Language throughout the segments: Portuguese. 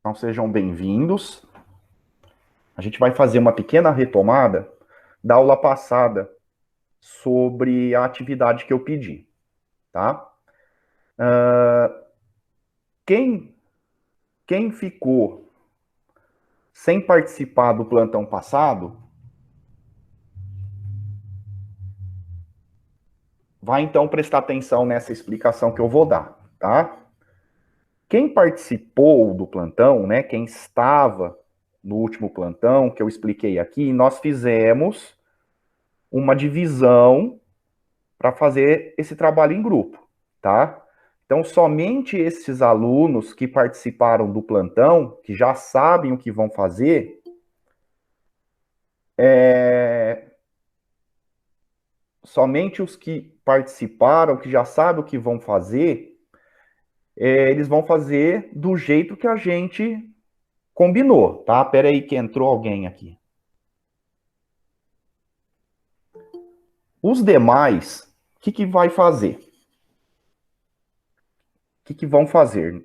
Então sejam bem-vindos. A gente vai fazer uma pequena retomada da aula passada sobre a atividade que eu pedi, tá? Quem ficou sem participar do plantão passado, vai então prestar atenção nessa explicação que eu vou dar, tá? Quem participou do plantão, né, quem estava no último plantão que eu expliquei aqui, nós fizemos uma divisão para fazer esse trabalho em grupo, tá? Então, somente esses alunos que participaram do plantão, que já sabem o que vão fazer, somente os que participaram, que já sabem o que vão fazer, eles vão fazer do jeito que a gente combinou, tá? Pera aí que entrou alguém aqui. Os demais, o que vai fazer? O que vão fazer?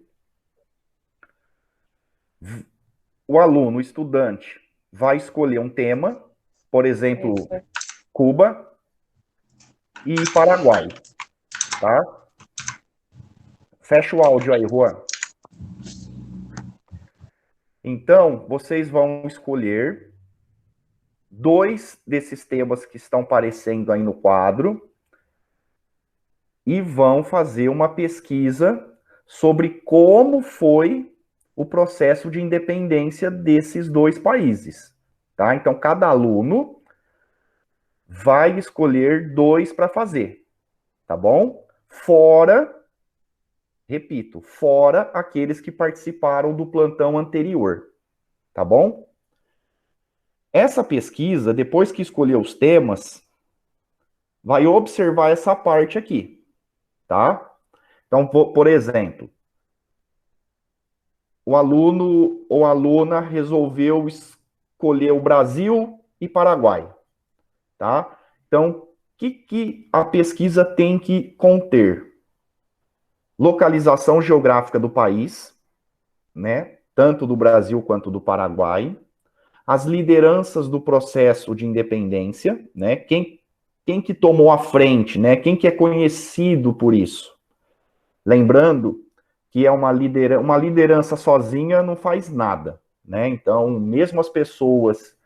O aluno, o estudante, vai escolher um tema, por exemplo, Cuba e Paraguai, tá? Fecha o áudio aí, Juan. Então, vocês vão escolher 2 desses temas que estão aparecendo aí no quadro e vão fazer uma pesquisa sobre como foi o processo de independência desses 2 países, tá? Então, cada aluno vai escolher 2 para fazer, tá bom? Repito, fora aqueles que participaram do plantão anterior, tá bom? Essa pesquisa, depois que escolher os temas, vai observar essa parte aqui, tá? Então, por exemplo, o aluno ou aluna resolveu escolher o Brasil e Paraguai, tá? Então, o que a pesquisa tem que conter? Localização geográfica do país, né? Tanto do Brasil quanto do Paraguai. As lideranças do processo de independência, né? Quem que tomou a frente, né? Quem que é conhecido por isso? Lembrando que é uma liderança sozinha não faz nada, né? Então, mesmo as pessoas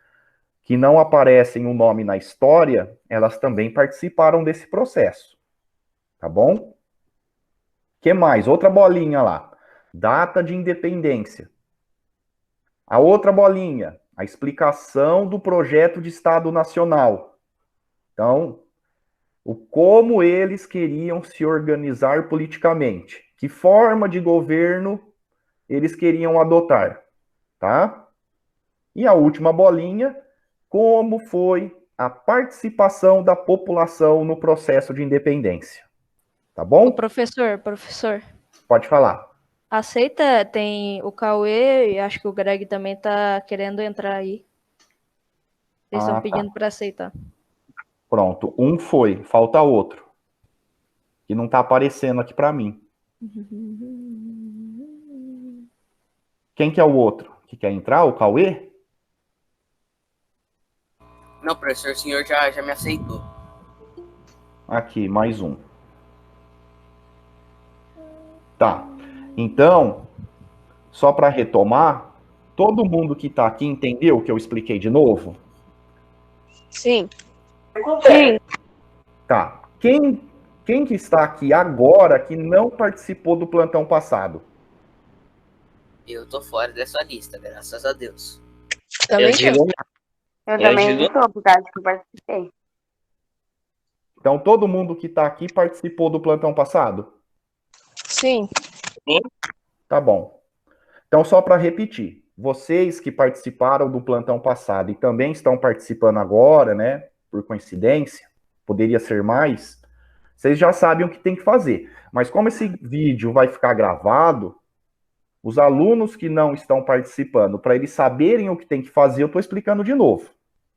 que não aparecem o nome na história, elas também participaram desse processo, tá bom? Que mais? Outra bolinha lá. Data de independência. A outra bolinha, a explicação do projeto de Estado Nacional. Então, como eles queriam se organizar politicamente, que forma de governo eles queriam adotar, tá? E a última bolinha, como foi a participação da população no processo de independência, tá Ô, bom? professor, Pode falar. aceita, tem o Cauê e acho que o Greg também tá querendo entrar aí. Eles estão Ah, tá. pedindo para aceitar. Pronto. Um foi, falta outro, que não tá aparecendo aqui para mim. Quem que é o outro? Que quer entrar? O Cauê? Não, professor, o senhor já me aceitou. Aqui, mais um. Tá. Então, só para retomar, todo mundo que está aqui entendeu o que eu expliquei de novo? Sim. Sim. Tá. Quem que está aqui agora que não participou do plantão passado? Eu tô fora dessa lista, graças a Deus. Também Eu digo, Eu eu também digo, sou, por causa que eu participei. Então, todo mundo que está aqui participou do plantão passado? Sim. Tá bom. Então, só para repetir, vocês que participaram do plantão passado e também estão participando agora, né, por coincidência, poderia ser mais, vocês já sabem o que tem que fazer. Mas como esse vídeo vai ficar gravado, os alunos que não estão participando, para eles saberem o que tem que fazer, eu estou explicando de novo,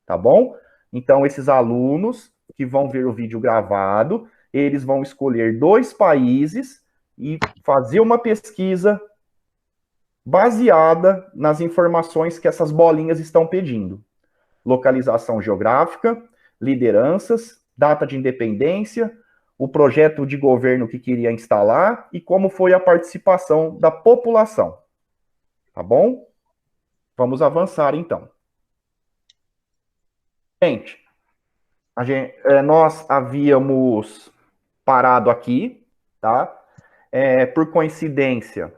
tá bom? Então, esses alunos que vão ver o vídeo gravado, eles vão escolher 2 países e fazer uma pesquisa baseada nas informações que essas bolinhas estão pedindo. Localização geográfica, lideranças, data de independência, o projeto de governo que queria instalar e como foi a participação da população. Tá bom? Vamos avançar, então. Gente, nós havíamos parado aqui, tá? Por coincidência,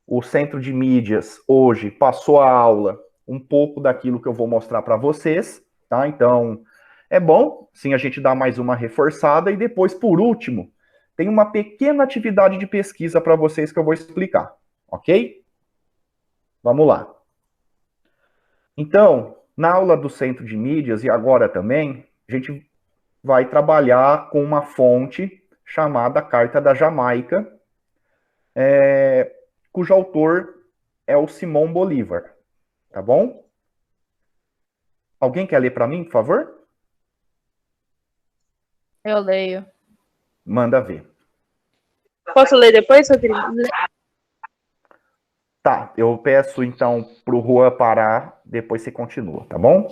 o Centro de Mídias hoje passou a aula um pouco daquilo que eu vou mostrar para vocês, tá? Então, é bom, sim, a gente dar mais uma reforçada e depois, por último, tem uma pequena atividade de pesquisa para vocês que eu vou explicar, ok? Vamos lá. Então, na aula do Centro de Mídias e agora também, a gente vai trabalhar com uma fonte chamada Carta da Jamaica, cujo autor é o Simão Bolívar, tá bom? Alguém quer ler para mim, por favor? Eu leio. Manda ver. Posso ler depois, seu querido? Tá, eu peço então pro Juan parar, depois você continua, tá bom?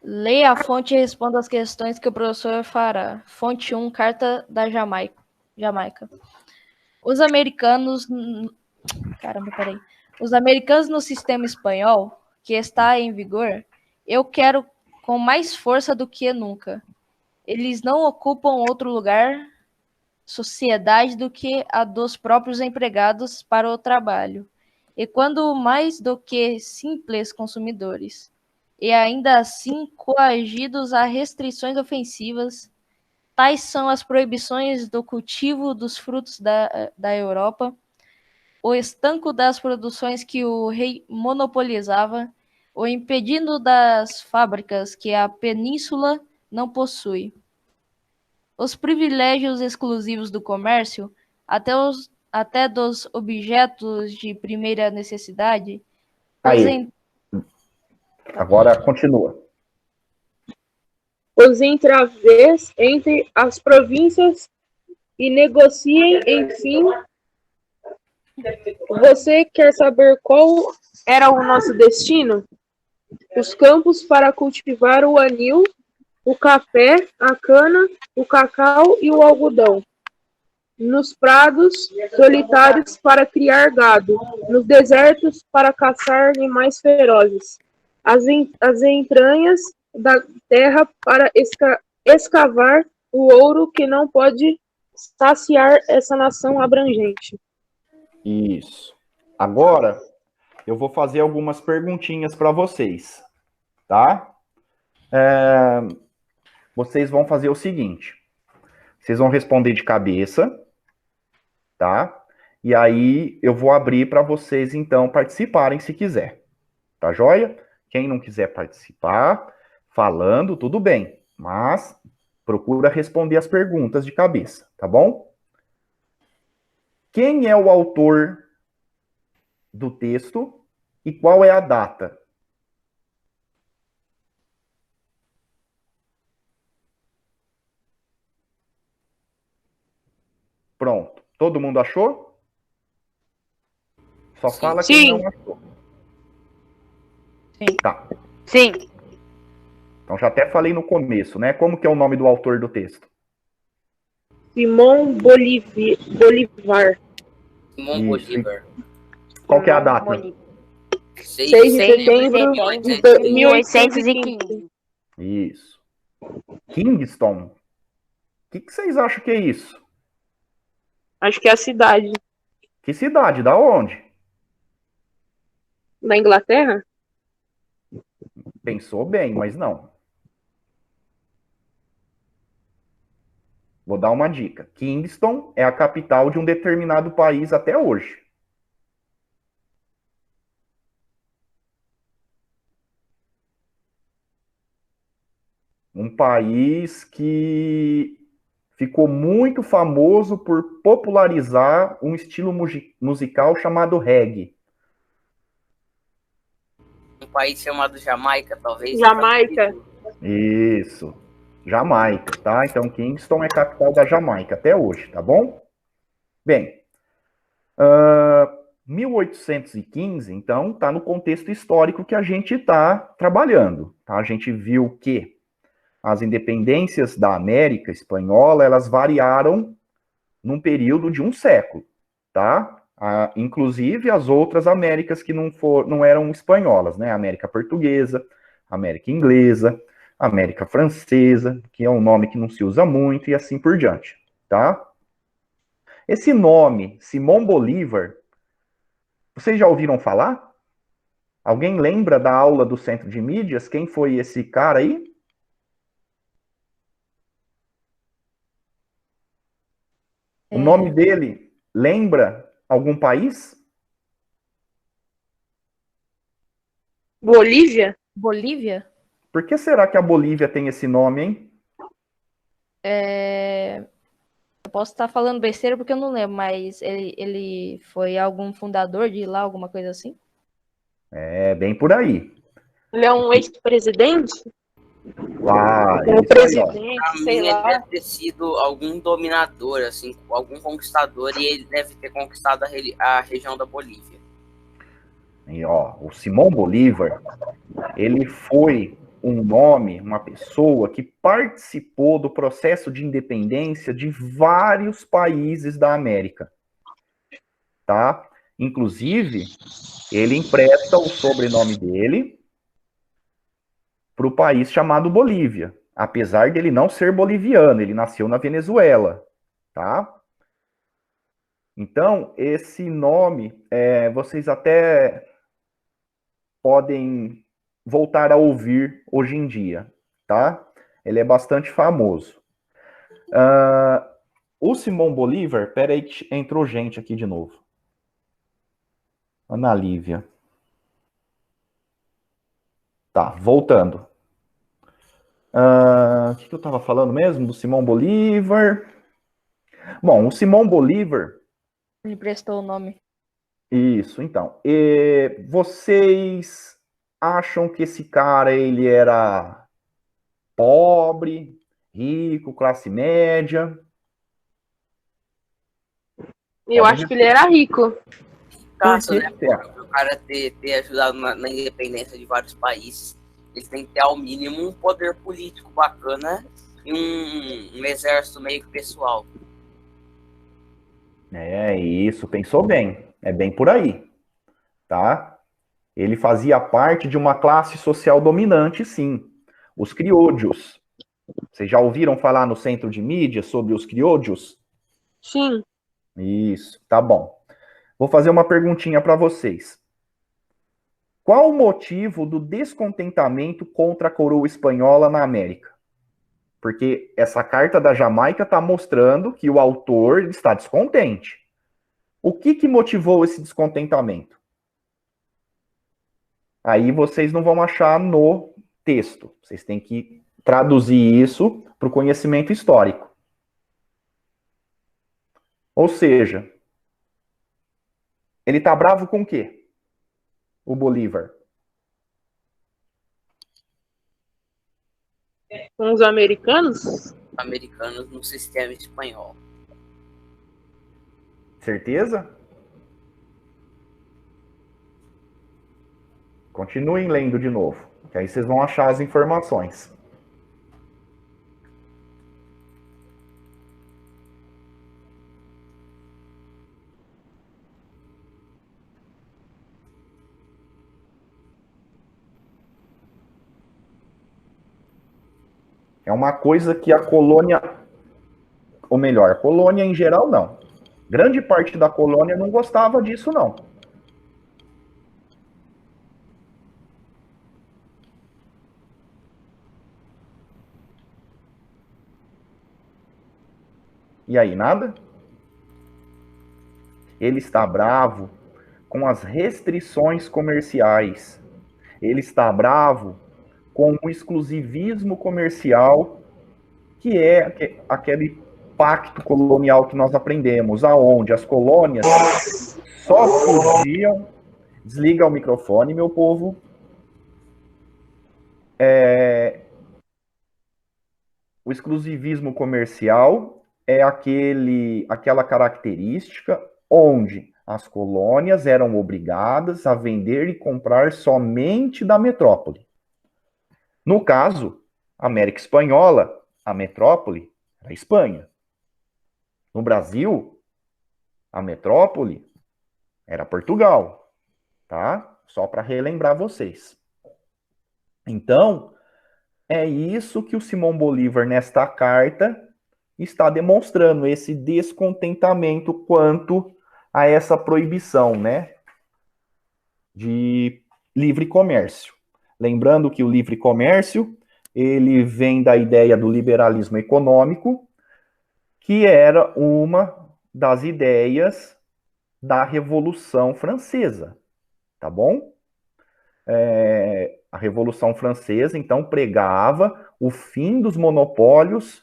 Leia a fonte e responda as questões que o professor fará. Fonte 1, Carta da Jamaica. Os americanos... Caramba, peraí. Os americanos no sistema espanhol, que está em vigor, eu quero com mais força do que nunca. Eles não ocupam outro lugar, sociedade, do que a dos próprios empregados para o trabalho, e quando mais do que simples consumidores, e ainda assim coagidos a restrições ofensivas. Tais são as proibições do cultivo dos frutos da Europa, o estanco das produções que o rei monopolizava, o impedindo das fábricas que a península não possui, os privilégios exclusivos do comércio, até dos objetos de primeira necessidade. Aí, agora continua. Os entravês entre as províncias e negociem, enfim. Você quer saber qual era o nosso destino? Os campos para cultivar o anil, o café, a cana, o cacau e o algodão. Nos prados solitários para criar gado, nos desertos para caçar animais ferozes. As entranhas da terra para escavar o ouro que não pode saciar essa nação abrangente. Isso. Agora, eu vou fazer algumas perguntinhas para vocês, tá? Vocês vão fazer o seguinte. Vocês vão responder de cabeça, tá? E aí, eu vou abrir para vocês, então, participarem se quiser. Tá joia? Quem não quiser participar, falando, tudo bem. Mas, procura responder as perguntas de cabeça, tá bom? Quem é o autor do texto e qual é a data? Pronto. Todo mundo achou? Só fala quem não achou. Sim. Tá. Sim. Então já até falei no começo, né? Como que é o nome do autor do texto? Simão Bolívar. Simão Bolívar. Qual que é a data? 6 de setembro de 1815. Isso. Kingston. O que vocês acham que é isso? Acho que é a cidade. Que cidade? Da onde? Da Inglaterra? Pensou bem, mas não. Vou dar uma dica. Kingston é a capital de um determinado país até hoje. Um país que ficou muito famoso por popularizar um estilo musical chamado reggae. Um país chamado Jamaica, talvez. Jamaica. Isso. Jamaica, tá? Então, Kingston é capital da Jamaica até hoje, tá bom? Bem, 1815, então, está no contexto histórico que a gente está trabalhando. Tá? A gente viu que as independências da América espanhola, elas variaram num período de um século, tá? Inclusive as outras Américas que não eram espanholas, né? América Portuguesa, América Inglesa, América Francesa, que é um nome que não se usa muito, e assim por diante, tá? Esse nome, Simão Bolívar, vocês já ouviram falar? Alguém lembra da aula do Centro de Mídias? Quem foi esse cara aí? O nome dele lembra algum país? Bolívia? Bolívia? Por que será que a Bolívia tem esse nome, hein? Eu posso estar falando besteira porque eu não lembro, mas ele foi algum fundador de lá, alguma coisa assim? É bem por aí. Ele é um ex-presidente? Ah, Um isso aí, ó. presidente, Pra sei mim, ele lá. deve ter sido algum dominador, assim, algum conquistador, e ele deve ter conquistado a região da Bolívia. E, ó, o Simão Bolívar, ele foi um nome, uma pessoa que participou do processo de independência de vários países da América, tá? Inclusive, ele empresta o sobrenome dele para o país chamado Bolívia, apesar dele não ser boliviano, ele nasceu na Venezuela, tá? Então, esse nome, vocês até podem voltar a ouvir hoje em dia, tá? Ele é bastante famoso. O Simão Bolívar, peraí que entrou gente aqui de novo. Ana Lívia. Tá, voltando. O que eu estava falando mesmo do Simão Bolívar? Bom, o Simão Bolívar... Ele prestou o nome. Isso, então. Vocês acham que esse cara, ele era pobre, rico, classe média? Eu acho que ele era rico. Caso, que né, que é? o cara ter ajudado na independência de vários países, ele tem que ter ao mínimo um poder político bacana e um exército meio que pessoal. É isso, pensou bem. É bem por aí, tá? Ele fazia parte de uma classe social dominante, sim. Os criollos. Vocês já ouviram falar no centro de mídia sobre os criollos? Sim. Isso, tá bom. Vou fazer uma perguntinha para vocês. Qual o motivo do descontentamento contra a coroa espanhola na América? Porque essa carta da Jamaica está mostrando que o autor está descontente. O que motivou esse descontentamento? Aí vocês não vão achar no texto. Vocês têm que traduzir isso para o conhecimento histórico. Ou seja, ele está bravo com o quê? O Bolívar. Com os americanos? Americanos no sistema espanhol. Certeza? Continuem lendo de novo, que aí vocês vão achar as informações. É uma coisa que a colônia, ou melhor, a colônia em geral não. Grande parte da colônia não gostava disso, não. E aí, nada? Ele está bravo com as restrições comerciais. Ele está bravo com o exclusivismo comercial, que é aquele pacto colonial que nós aprendemos, aonde as colônias só podiam... Desliga o microfone, meu povo. O exclusivismo comercial é aquela característica onde As colônias eram obrigadas a vender e comprar somente da metrópole. No caso, América Espanhola, a metrópole era a Espanha. No Brasil, a metrópole era Portugal, tá? Só para relembrar vocês. Então, é isso que o Simão Bolívar, nesta carta, está demonstrando, esse descontentamento quanto a essa proibição, né, de livre comércio. Lembrando que o livre comércio, ele vem da ideia do liberalismo econômico, que era uma das ideias da Revolução Francesa, tá bom? A Revolução Francesa, então, pregava o fim dos monopólios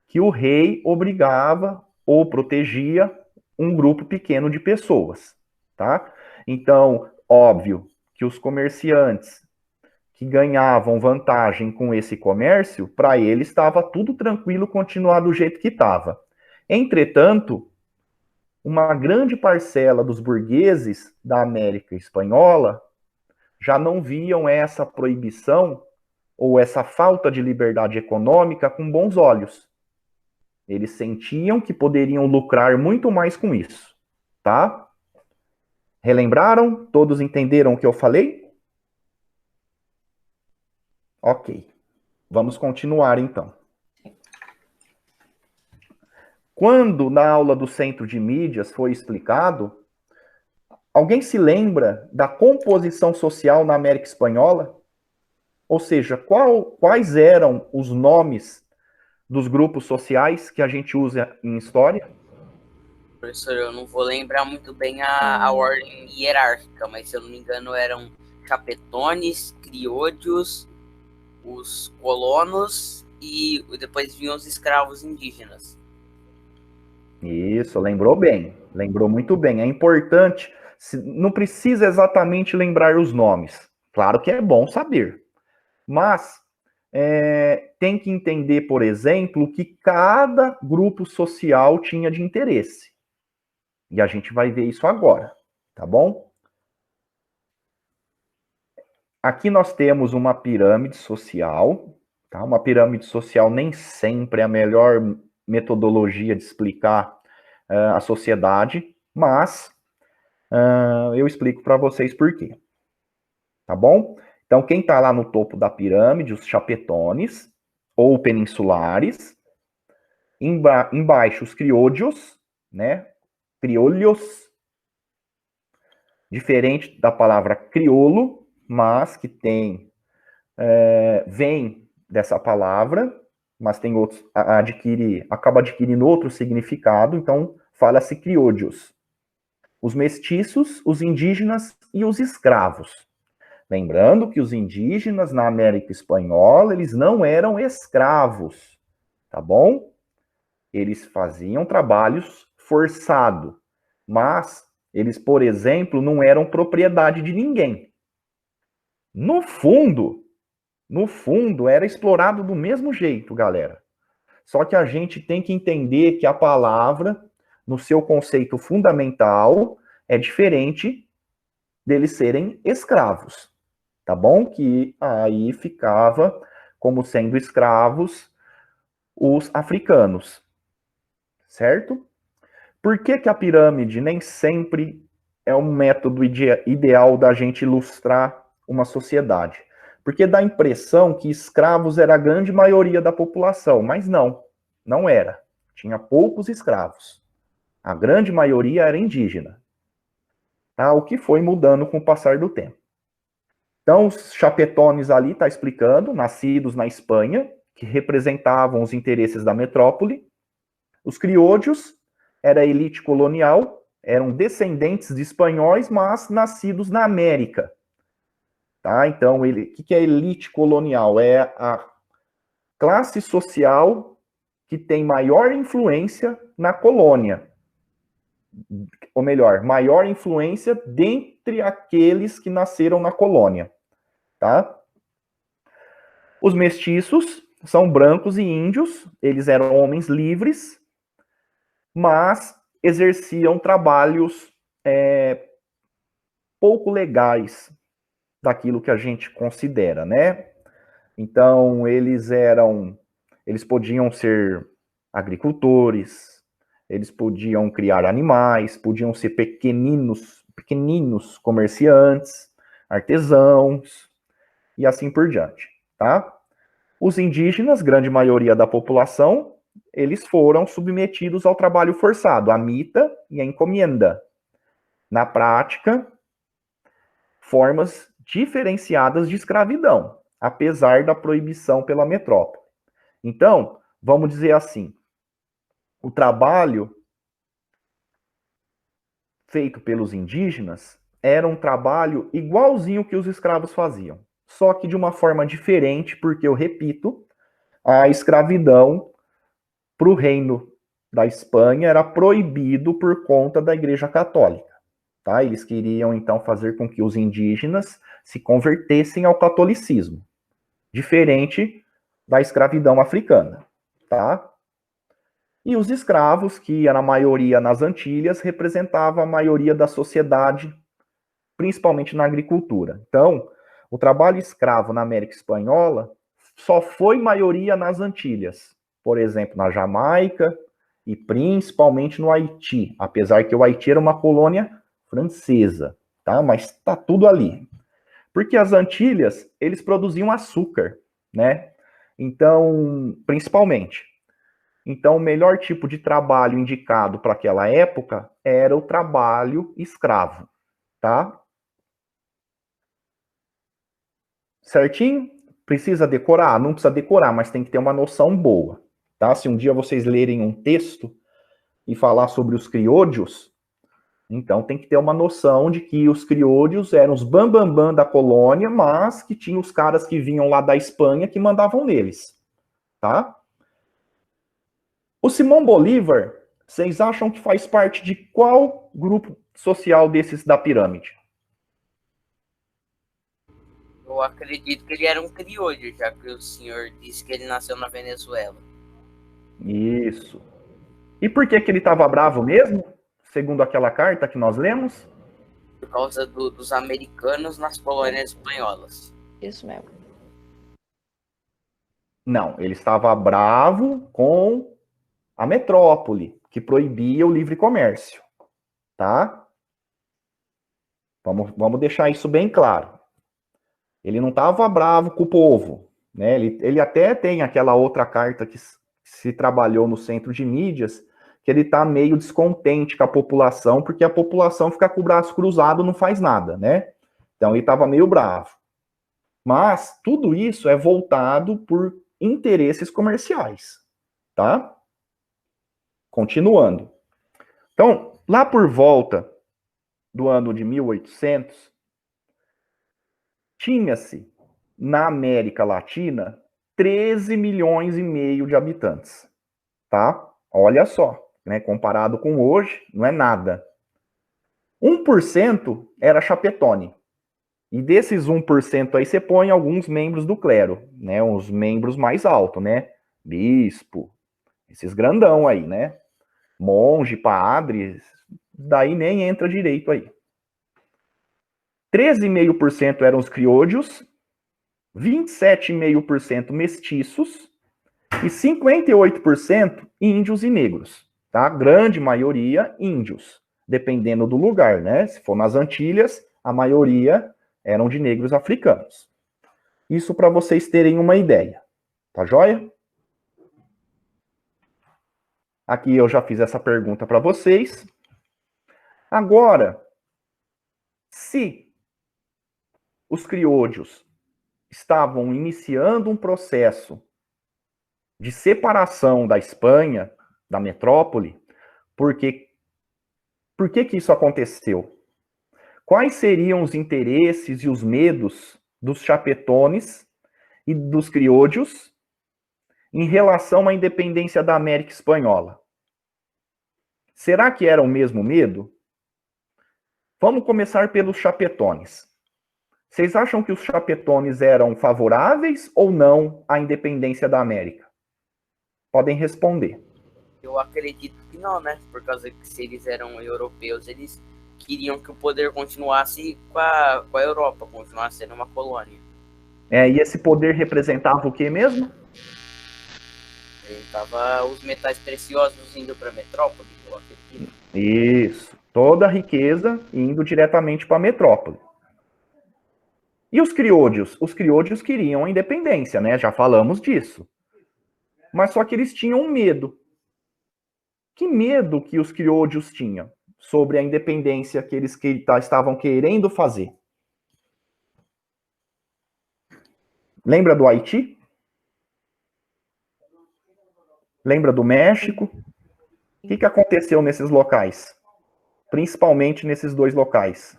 que o rei obrigava ou protegia um grupo pequeno de pessoas, tá? Então, óbvio que os comerciantes que ganhavam vantagem com esse comércio, para eles estava tudo tranquilo continuar do jeito que estava. Entretanto, uma grande parcela dos burgueses da América Espanhola já não viam essa proibição ou essa falta de liberdade econômica com bons olhos. Eles sentiam que poderiam lucrar muito mais com isso, tá? Relembraram? Todos entenderam o que eu falei? Ok. Vamos continuar, então. Quando, na aula do Centro de Mídias, foi explicado, alguém se lembra da composição social na América Espanhola? Ou seja, quais eram os nomes dos grupos sociais que a gente usa em história? Professor, eu não vou lembrar muito bem a ordem hierárquica, mas se eu não me engano eram chapetones, criollos, os colonos e depois vinham os escravos indígenas. Isso, lembrou bem, lembrou muito bem. É importante, não precisa exatamente lembrar os nomes. Claro que é bom saber, mas tem que entender, por exemplo, o que cada grupo social tinha de interesse. E a gente vai ver isso agora, tá bom? Aqui nós temos uma pirâmide social, tá? Uma pirâmide social nem sempre é a melhor metodologia de explicar a sociedade, mas eu explico para vocês por quê, tá bom? Então, quem está lá no topo da pirâmide, os chapetones, ou peninsulares, embaixo os criollos, né? Criolhos, diferente da palavra crioulo, mas que vem dessa palavra, mas tem outros, acaba adquirindo outro significado, então fala-se criolhos. Os mestiços, os indígenas e os escravos. Lembrando que os indígenas na América Espanhola, eles não eram escravos, tá bom? Eles faziam trabalhos forçados, mas eles, por exemplo, não eram propriedade de ninguém. No fundo, era explorado do mesmo jeito, galera. Só que a gente tem que entender que a palavra, no seu conceito fundamental, é diferente deles serem escravos, tá bom? Que aí ficava como sendo escravos os africanos, certo? Por que a pirâmide nem sempre é um método ideal da gente ilustrar uma sociedade? Porque dá a impressão que escravos era a grande maioria da população, mas não era. Tinha poucos escravos. A grande maioria era indígena. Tá? O que foi mudando com o passar do tempo. Então, os chapetones ali, está explicando, nascidos na Espanha, que representavam os interesses da metrópole. Os criollos era a elite colonial, eram descendentes de espanhóis, mas nascidos na América. Tá? Então, o que é elite colonial? É a classe social que tem maior influência na colônia. Ou melhor, maior influência dentre aqueles que nasceram na colônia. Tá? Os mestiços são brancos e índios, eles eram homens livres, mas exerciam trabalhos pouco legais daquilo que a gente considera, né? Então, eles podiam ser agricultores, eles podiam criar animais, podiam ser pequeninos comerciantes, artesãos, e assim por diante, tá? Os indígenas, grande maioria da população, eles foram submetidos ao trabalho forçado, a mita e a encomienda. Na prática, formas diferenciadas de escravidão, apesar da proibição pela metrópole. Então, vamos dizer assim, o trabalho feito pelos indígenas era um trabalho igualzinho que os escravos faziam, só que de uma forma diferente, porque, eu repito, a escravidão para o reino da Espanha era proibido por conta da Igreja Católica. Tá? Eles queriam, então, fazer com que os indígenas se convertessem ao catolicismo, diferente da escravidão africana. Tá? E os escravos, que era a maioria nas Antilhas, representavam a maioria da sociedade, principalmente na agricultura. Então, o trabalho escravo na América Espanhola só foi maioria nas Antilhas, por exemplo, na Jamaica e principalmente no Haiti, apesar que o Haiti era uma colônia francesa, tá? Mas tá tudo ali. Porque as Antilhas, eles produziam açúcar, né? Então, principalmente. Então, o melhor tipo de trabalho indicado para aquela época era o trabalho escravo, tá? Certinho? Precisa decorar? Não precisa decorar, mas tem que ter uma noção boa, tá? Se um dia vocês lerem um texto e falar sobre os crioudios, então tem que ter uma noção de que os crioudios eram os bambambam da colônia, mas que tinha os caras que vinham lá da Espanha que mandavam neles, tá? O Simão Bolívar, vocês acham que faz parte de qual grupo social desses da pirâmide? Eu acredito que ele era um crioulo, já que o senhor disse que ele nasceu na Venezuela. Isso. E por que ele estava bravo mesmo? Segundo aquela carta que nós lemos? Por causa dos americanos nas colônias espanholas. Isso mesmo. Não, ele estava bravo com a metrópole, que proibia o livre comércio, tá? Vamos deixar isso bem claro. Ele não estava bravo com o povo, né? Ele até tem aquela outra carta que se trabalhou no centro de mídias, que ele está meio descontente com a população, porque a população fica com o braço cruzado, não faz nada, né? Então ele estava meio bravo. Mas tudo isso é voltado por interesses comerciais, tá? Continuando. Então, lá por volta do ano de 1800, tinha-se na América Latina 13 milhões e meio de habitantes, tá? Olha só, né? Comparado com hoje, não é nada. 1% era chapetone. E desses 1% aí você põe alguns membros do clero, né? Os membros mais altos, né? Bispo, esses grandão aí, né? Monge, padres, daí nem entra direito aí. 13,5% eram os crioudios, 27,5% mestiços e 58% índios e negros, tá? Grande maioria índios, dependendo do lugar, né? Se for nas Antilhas, a maioria eram de negros africanos. Isso para vocês terem uma ideia, tá joia? Aqui eu já fiz essa pergunta para vocês. Agora, se os crioudios estavam iniciando um processo de separação da Espanha, da metrópole, por que isso aconteceu? Quais seriam os interesses e os medos dos chapetones e dos crioudios em relação à independência da América Espanhola? Será que era o mesmo medo? Vamos começar pelos chapetones. Vocês acham que os chapetones eram favoráveis ou não à independência da América? Podem responder. Eu acredito que não, né? Por causa que se eles eram europeus, eles queriam que o poder continuasse com a Europa, continuasse sendo uma colônia. E esse poder representava o que mesmo? Representava os metais preciosos indo para a metrópole, eu acredito. Isso, toda a riqueza indo diretamente para a metrópole. E os crioudios? Os crioudios queriam a independência, né? Já falamos disso. Mas só que eles tinham medo. Que medo que os crioudios tinham sobre a independência que eles estavam querendo fazer? Lembra do Haiti? Lembra do México? O que aconteceu nesses locais? Principalmente nesses dois locais,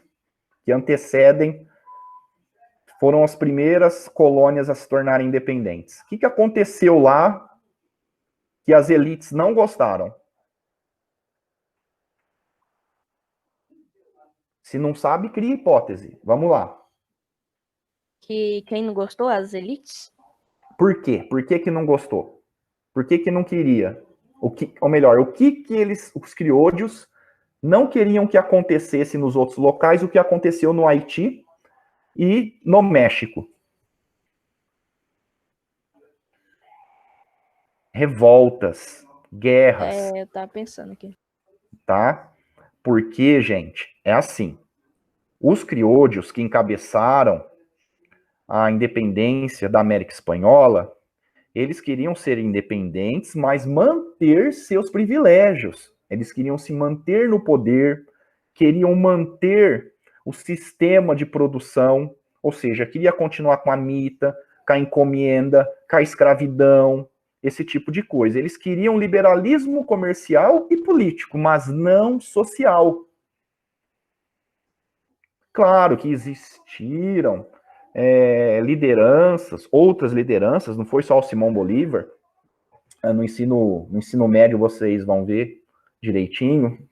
que antecedem, foram as primeiras colônias a se tornarem independentes. O que aconteceu lá que as elites não gostaram? Se não sabe, cria hipótese. Vamos lá. Que quem não gostou, as elites? Por quê? Por que não gostou? Por que não queria? Ou melhor, o que os crioudios não queriam que acontecesse nos outros locais, o que aconteceu no Haiti e no México? Revoltas, guerras. Eu tava pensando aqui. Tá? Porque, gente, é assim. Os crioudios que encabeçaram a independência da América Espanhola, eles queriam ser independentes, mas manter seus privilégios. Eles queriam se manter no poder, queriam manter o sistema de produção, ou seja, queria continuar com a mita, com a encomenda, com a escravidão, esse tipo de coisa. Eles queriam liberalismo comercial e político, mas não social. Claro que existiram lideranças, outras lideranças, não foi só o Simão Bolívar. No ensino médio vocês vão ver direitinho.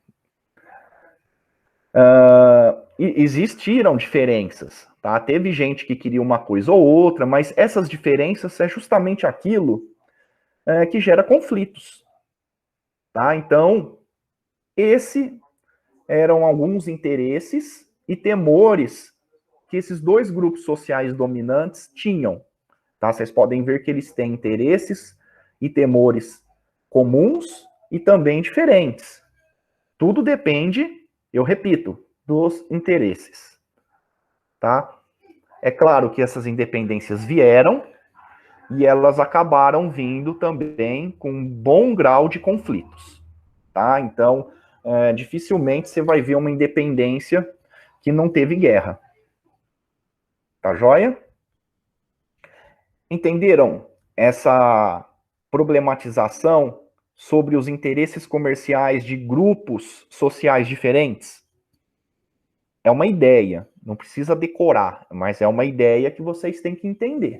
Existiram diferenças, tá? Teve gente que queria uma coisa ou outra, mas essas diferenças é justamente aquilo que gera conflitos, tá? Então, esses eram alguns interesses e temores que esses dois grupos sociais dominantes tinham, tá? Vocês podem ver que eles têm interesses e temores comuns e também diferentes. Tudo depende, eu repito, dos interesses, tá? É claro que essas independências vieram e elas acabaram vindo também com um bom grau de conflitos, tá? Então, dificilmente você vai ver uma independência que não teve guerra. Tá joia? Entenderam essa problematização sobre os interesses comerciais de grupos sociais diferentes? É uma ideia, não precisa decorar, mas é uma ideia que vocês têm que entender.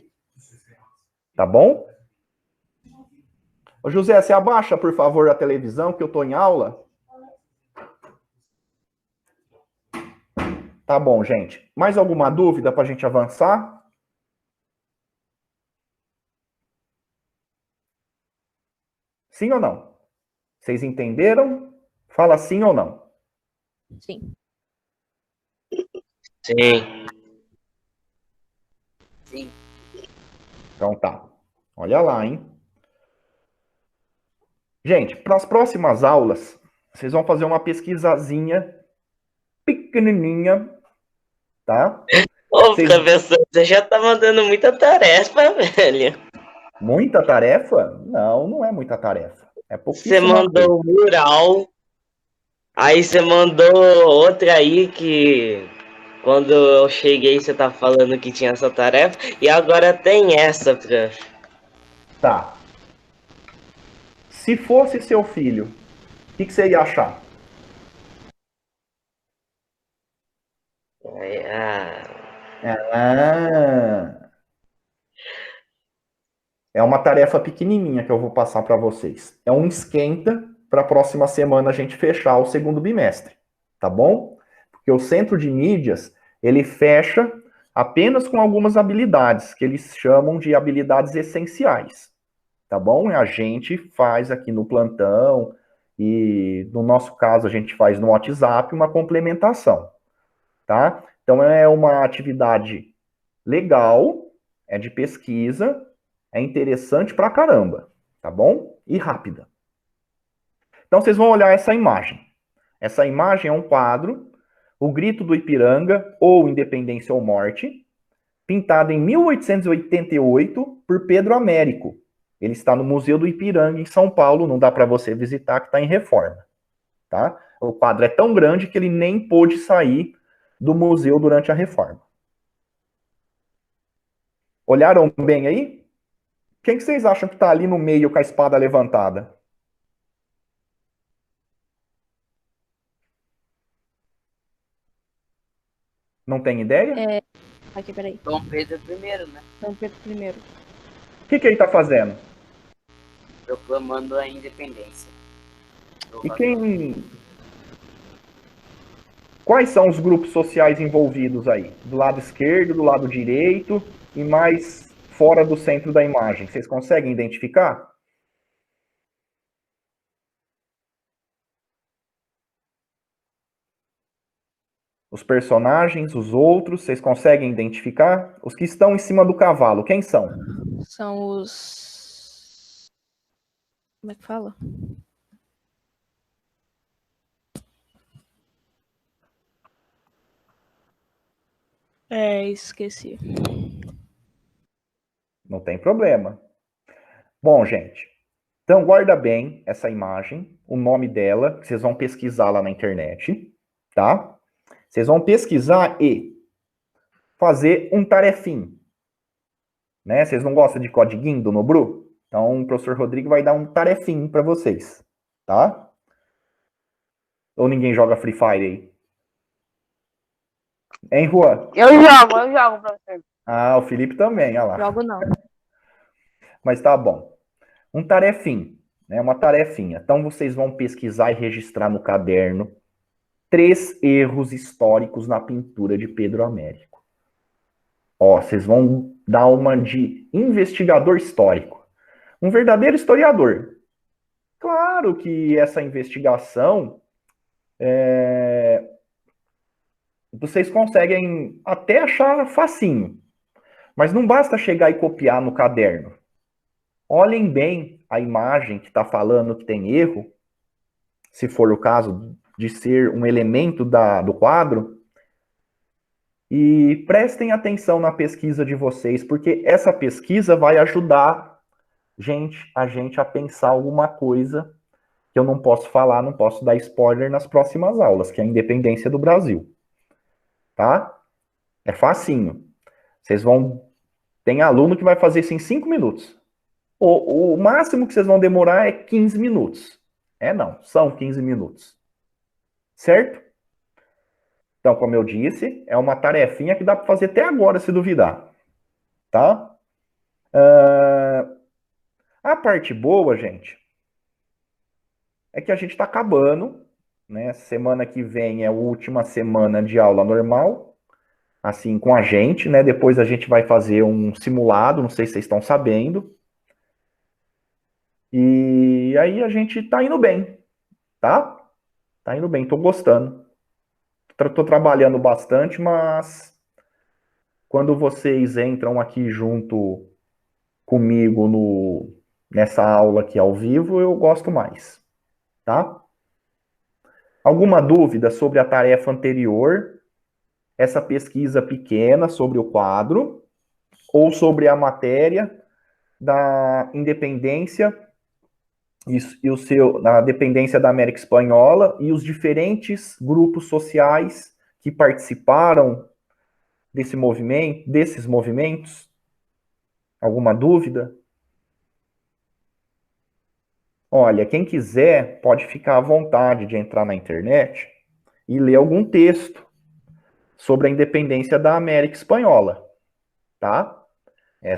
Tá bom? Ô José, você abaixa, por favor, a televisão, que eu tô em aula. Tá bom, gente. Mais alguma dúvida para a gente avançar? Sim ou não? Vocês entenderam? Fala sim ou não. Sim. Sim. Sim. Então tá. Olha lá, hein? Gente, para as próximas aulas, vocês vão fazer uma pesquisazinha pequenininha, tá? Ô, professor, você já tá mandando muita tarefa, velho. Muita tarefa? Não, não é muita tarefa. É pouquíssima Você mandou o mural, aí você mandou outra aí que quando eu cheguei você tá falando que tinha essa tarefa, e agora tem essa, prof. Tá. Se fosse seu filho, o que você ia achar? É uma tarefa pequenininha que eu vou passar para vocês. É um esquenta para a próxima semana a gente fechar o segundo bimestre, tá bom? Porque o centro de mídias, ele fecha apenas com algumas habilidades, que eles chamam de habilidades essenciais, tá bom? A gente faz aqui no plantão e no nosso caso a gente faz no WhatsApp uma complementação, tá? Então é uma atividade legal, é de pesquisa, é interessante pra caramba, tá bom? E rápida. Então vocês vão olhar essa imagem. Essa imagem é um quadro, O Grito do Ipiranga, ou Independência ou Morte, pintado em 1888 por Pedro Américo. Ele está no Museu do Ipiranga, em São Paulo, não dá para você visitar, que está em reforma. Tá? O quadro é tão grande que ele nem pôde sair do museu durante a reforma. Olharam bem aí? Quem que vocês acham que está ali no meio com a espada levantada? Não tem ideia? Aqui, peraí. Dom Pedro I, né? Dom Pedro I. O que ele está fazendo? Proclamando a independência. E quais são os grupos sociais envolvidos aí? Do lado esquerdo, do lado direito e mais fora do centro da imagem. Vocês conseguem identificar? Os personagens, os outros, vocês conseguem identificar? Os que estão em cima do cavalo, quem são? São os... Como é que fala? Esqueci. Não tem problema. Bom, gente, então guarda bem essa imagem, o nome dela, que vocês vão pesquisar lá na internet, tá? Vocês vão pesquisar e fazer um tarefinho, né? Vocês não gostam de codiguinho do Nobru? Então o professor Rodrigo vai dar um tarefinho para vocês, tá? Ou ninguém joga Free Fire aí? Hein, Juan? Eu jogo, professor. Ah, o Felipe também, olha lá. Jogo não. Mas tá bom. Um tarefinho, né? Uma tarefinha. Então vocês vão pesquisar e registrar no caderno 3 erros históricos na pintura de Pedro Américo. Ó, vocês vão dar uma de investigador histórico. Um verdadeiro historiador. Claro que essa investigação vocês conseguem até achar facinho. Mas não basta chegar e copiar no caderno. Olhem bem a imagem que está falando que tem erro, se for o caso de ser um elemento do quadro, e prestem atenção na pesquisa de vocês, porque essa pesquisa vai ajudar a gente a pensar alguma coisa que eu não posso falar, não posso dar spoiler nas próximas aulas, que é a independência do Brasil. Tá? É facinho. Vocês vão... Tem aluno que vai fazer isso em 5 minutos. O máximo que vocês vão demorar é 15 minutos. Não, são 15 minutos. Certo? Então, como eu disse, é uma tarefinha que dá para fazer até agora, se duvidar. Tá? A parte boa, gente, é que a gente está acabando, né? Semana que vem é a última semana de aula normal, assim, com a gente, né? Depois a gente vai fazer um simulado, não sei se vocês estão sabendo. E aí a gente tá indo bem, tá? Tá indo bem, tô gostando. Tô trabalhando bastante, mas quando vocês entram aqui junto comigo nessa aula aqui ao vivo, eu gosto mais, tá? Alguma dúvida sobre a tarefa anterior, essa pesquisa pequena sobre o quadro, ou sobre a matéria da independência na dependência da América Espanhola e os diferentes grupos sociais que participaram desses movimentos? Alguma dúvida? Olha, quem quiser pode ficar à vontade de entrar na internet e ler algum texto sobre a independência da América Espanhola, tá?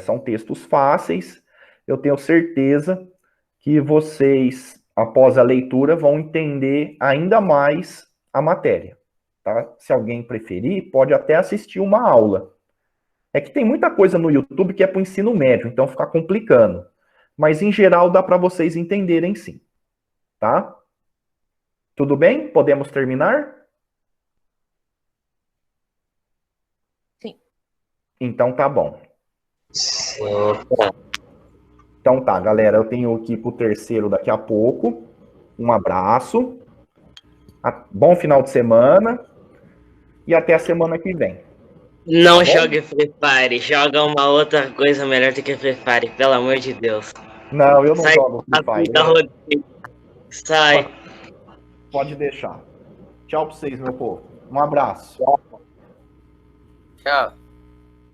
São textos fáceis, eu tenho certeza que vocês, após a leitura, vão entender ainda mais a matéria, tá? Se alguém preferir, pode até assistir uma aula. É que tem muita coisa no YouTube que é para o ensino médio, então fica complicando. Mas, em geral, dá para vocês entenderem sim, tá? Tudo bem? Podemos terminar? Sim. Então tá bom. Opa. Então tá, galera, eu tenho que ir pro terceiro daqui a pouco. Um abraço. Bom final de semana. E até a semana que vem. Não Tá bom? jogue Free Fire, joga uma outra coisa melhor do que Free Fire, pelo amor de Deus. Não, eu não Sai jogo Free da Fire. vida, Rodrigo. Sai. Pode deixar. Tchau pra vocês, meu povo. Um abraço. Tchau.